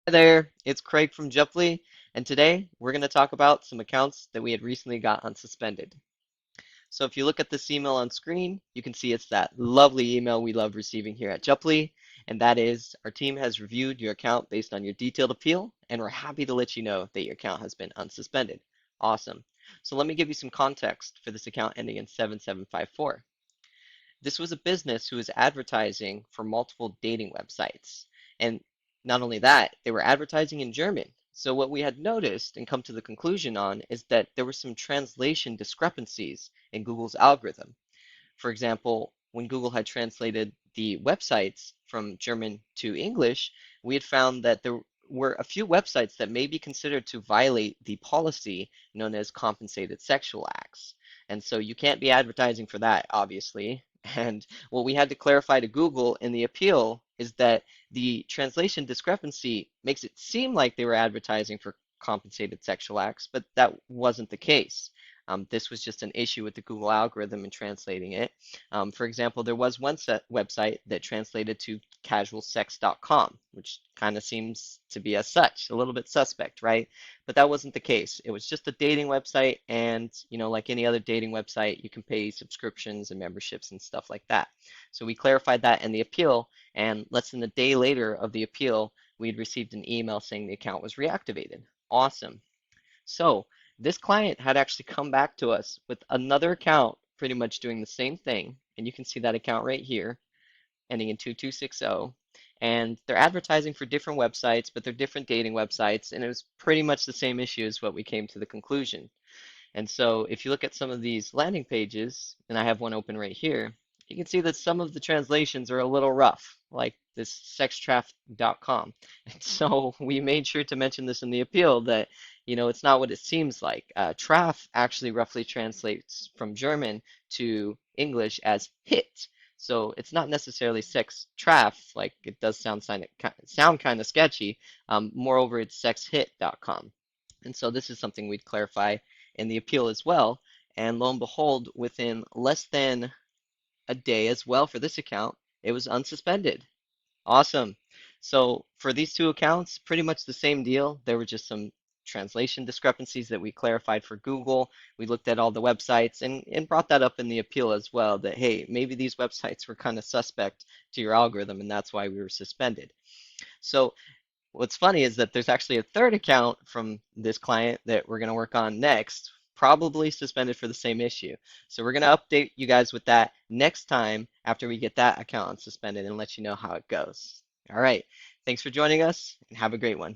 Hi there, it's Craig from Jupley, and today we're going to talk about some accounts that we had recently got unsuspended. So if you look at this email on screen, you can see it's that lovely email we love receiving here at Jupley, and that is our team has reviewed your account based on your detailed appeal, and we're happy to let you know that your account has been unsuspended. Awesome. So let me give you some context for this account ending in 7754. This was a business who was advertising for multiple dating websites. And not only that, they were advertising in German. So what we had noticed and come to the conclusion on is that there were some translation discrepancies in Google's algorithm. For example, when Google had translated the websites from German to English, we had found that there were a few websites that may be considered to violate the policy known as compensated sexual acts. And so you can't be advertising for that, obviously. And what we had to clarify to Google in the appeal is that the translation discrepancy makes it seem like they were advertising for compensated sexual acts, but that wasn't the case. This was just an issue with the Google algorithm in translating it. For example, there was one website that translated to casualsex.com, which kind of seems to be as such, a little bit suspect, right? But that wasn't the case. It was just a dating website, and like any other dating website, you can pay subscriptions and memberships and stuff like that. So we clarified that in the appeal, and less than a day later of the appeal, we'd received an email saying the account was reactivated. Awesome. So this client had actually come back to us with another account pretty much doing the same thing. And you can see that account right here, ending in 2260. And they're advertising for different websites, but they're different dating websites. And it was pretty much the same issue as what we came to the conclusion. And so if you look at some of these landing pages, and I have one open right here, you can see that some of the translations are a little rough, like this sextraf.com. And so we made sure to mention this in the appeal that, it's not what it seems like. Traf actually roughly translates from German to English as hit. So it's not necessarily sex traf, like it does sound kind of sketchy. Moreover, it's sexhit.com. And so this is something we'd clarify in the appeal as well. And lo and behold, within less than a day as well for this account, it was unsuspended. Awesome. So for these two accounts, pretty much the same deal. There were just some translation discrepancies that we clarified for Google. We looked at all the websites and brought that up in the appeal as well that, hey, maybe these websites were kind of suspect to your algorithm and that's why we were suspended. So what's funny is that there's actually a third account from this client that we're going to work on next, probably suspended for the same issue. So we're going to update you guys with that next time after we get that account unsuspended and let you know how it goes. All right. Thanks for joining us and have a great one.